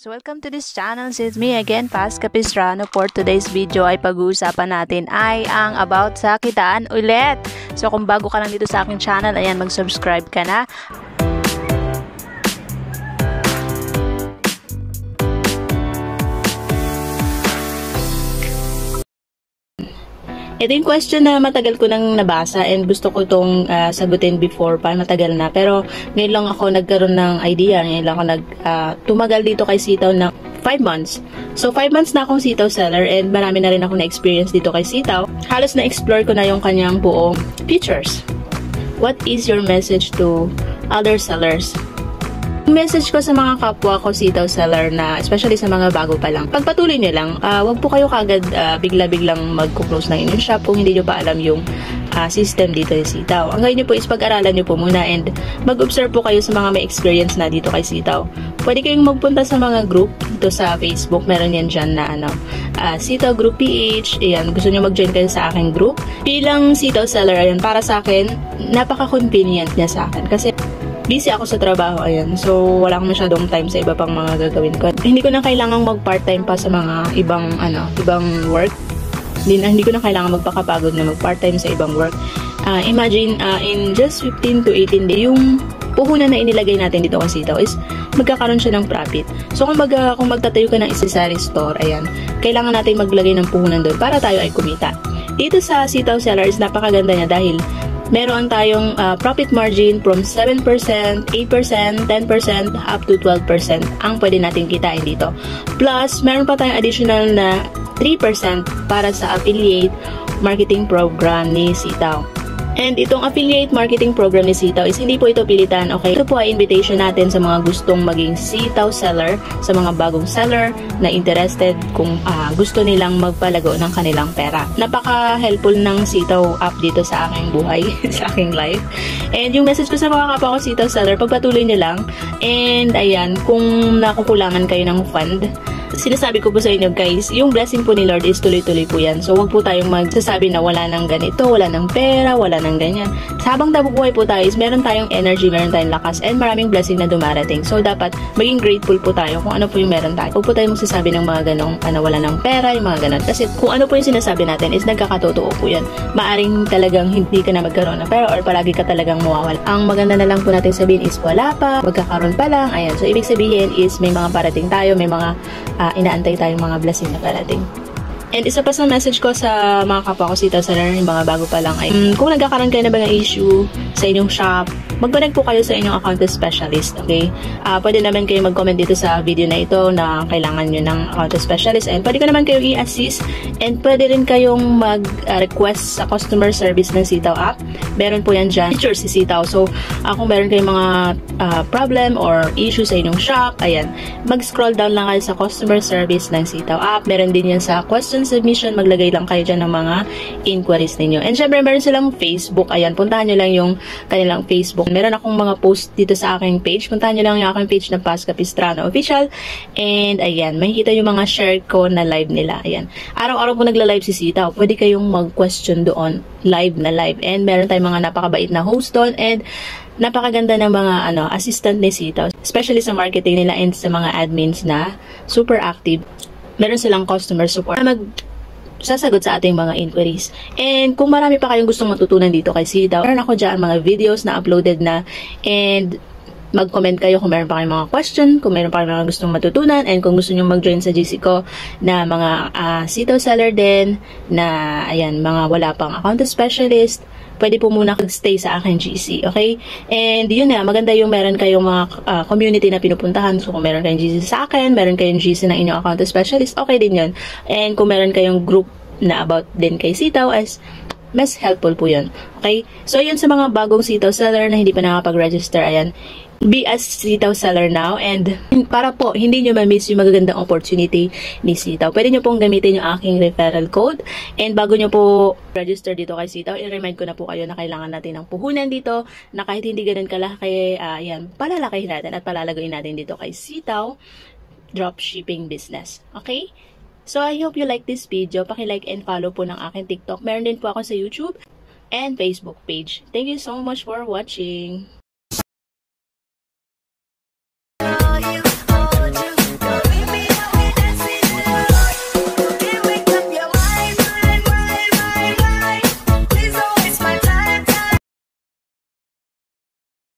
So welcome to this channel. It's me again, Paz Capistrano. For today's video ay pag-uusapan natin ay ang about sa kitaan ulit. So kung bago ka lang dito sa aking channel, ayan, mag-subscribe ka na. Ito yung question na matagal ko nang nabasa and gusto ko itong sagutin before pa, matagal na. Pero ngayon lang ako nagkaroon ng idea, ngayon lang ako tumagal dito kay Sitaw ng 5 months. So 5 months na akong Sitaw seller and marami na rin ako na-experience dito kay Sitaw. Halos na-explore ko na yung kanyang buong features. What is your message to other sellers? Message ko sa mga kapwa ko Sitaw seller na especially sa mga bago pa lang. Pagpatuloy nyo lang, wag po kayo kagad bigla-biglang mag-close ng inyong shop kung hindi nyo pa alam yung system dito sa Sitaw. Ang gawin nyo po is pag-aralan nyo po muna and mag-observe po kayo sa mga may experience na dito kay Sitaw. Pwede kayong magpunta sa mga group dito sa Facebook. Meron yan dyan na Sitaw Group PH. Ayan, gusto nyo mag-join kayo sa aking group. Bilang Sitaw seller, ayan, para sa akin, napaka-convenient niya sa akin. Kasi busy ako sa trabaho, ayan. So, wala akong masyadong time sa iba pang mga gagawin ko. Hindi ko na kailangang mag-part-time pa sa mga ibang work. Hindi ko na kailangan magpakapagod na mag-part-time sa ibang work. Imagine, in just 15 to 18 days, yung puhunan na inilagay natin dito kasi Sitaw is magkakaroon siya ng profit. So, kung magtatayo ka ng accessory store, ayan, kailangan natin maglagay ng puhunan doon para tayo ay kumita. Dito sa Sitaw Sellers, napakaganda niya dahil meron tayong profit margin from 7%, 8%, 10%, up to 12% ang pwede natin kitain dito. Plus, meron pa tayong additional na 3% para sa affiliate marketing program ni Sitaw. And itong affiliate marketing program ni Sitaw is hindi po ito pilitan, okay? Ito po ay invitation natin sa mga gustong maging Sitaw seller, sa mga bagong seller na interested kung gusto nilang magpalago ng kanilang pera. Napaka-helpful ng Sitaw app dito sa aking buhay, sa aking life. And yung message ko sa mga kapwa ko Sitaw seller, pagpatuloy nyo lang. And ayan, kung nakukulangan kayo ng fund, sinasabi ko po sa inyo guys, yung blessing po ni Lord is tuloy-tuloy po yan. So, wag po tayong magsasabi na wala nang ganito, wala nang pera, wala nang ganyan. Habang nabubuhay po tayo is meron tayong energy, meron tayong lakas, and maraming blessing na dumarating. So, dapat maging grateful po tayo kung ano po yung meron tayo. Huwag po tayong magsasabi ng mga ganong, wala nang pera, yung mga ganon. Kasi kung ano po yung sinasabi natin is nagkakatotoo po yan. Maaring talagang hindi ka na magkaroon ng pera or palagi ka talagang mawawala. Ang maganda na lang po natin sabihin is wala pa, magkakaroon pa lang. Ayan. So, ibig sabihin is may mga parating tayo, may mga inaantay tayong mga blessing na parating. And isa pa sa message ko sa mga kapwa ko Sitaw seller, yung mga bago pa lang ay kung nagkakaroon kayo na mga issue sa inyong shop, mag-connect po kayo sa inyong account specialist, okay? Pwede naman kayo mag-comment dito sa video na ito na kailangan nyo ng account specialist and pwede ko naman kayo i-assist and pwede rin kayong mag-request sa customer service ng Sitaw app. Meron po yan dyan, features si Sitaw. So, kung meron kayong mga problem or issue sa inyong shop, ayan, mag-scroll down lang kayo sa customer service ng Sitaw app. Meron din yan sa question submission, maglagay lang kayo dyan ng mga inquiries ninyo. And syempre, meron silang Facebook. Ayan, puntahan nyo lang yung kanilang Facebook. Meron akong mga post dito sa aking page. Puntahan nyo lang yung aking page ng Paz Capistrano Official. And ayan, makikita yung mga share ko na live nila. Ayan. Araw-araw po nagla-live si Sitaw. Pwede kayong mag-question doon. Live na live. And meron tayong mga napakabait na host doon. And napakaganda ng mga assistant ni Sitaw. Especially sa marketing nila and sa mga admins na super active. Meron silang customer support na sasagot sa ating mga inquiries. And kung marami pa kayong gustong matutunan dito kay Sitaw, meron ako dyan mga videos na uploaded na and mag-comment kayo kung meron pa kayong mga question, kung meron pa kayong mga gustong matutunan, and kung gusto nyo mag-join sa GC ko na mga Sitaw seller din, na ayan, mga wala pang account specialist, pwede po muna stay sa akin GC, okay? And yun na, maganda yung meron kayong mga community na pinupuntahan. So, kung meron kayong GC sa akin, meron kayong GC ng inyong account specialist, okay din yun. And kung meron kayong group na about din kay Sitaw, as mas helpful po yun, okay? So, yun sa mga bagong Sitaw seller na hindi pa nakapag-register, ayan, be a Sitaw seller now and para po hindi nyo ma-miss yung magagandang opportunity ni Sitaw. Pwede nyo pong gamitin yung aking referral code and bago nyo po register dito kay Sitaw, i-remind ko na po kayo na kailangan natin ng puhunan dito na kahit hindi ganun kalaki, yan, palalakihin natin at palalagoin natin dito kay Sitaw Dropshipping Business. Okay? So, I hope you like this video. Paki-like and follow po ng aking TikTok. Meron din po ako sa YouTube and Facebook page. Thank you so much for watching.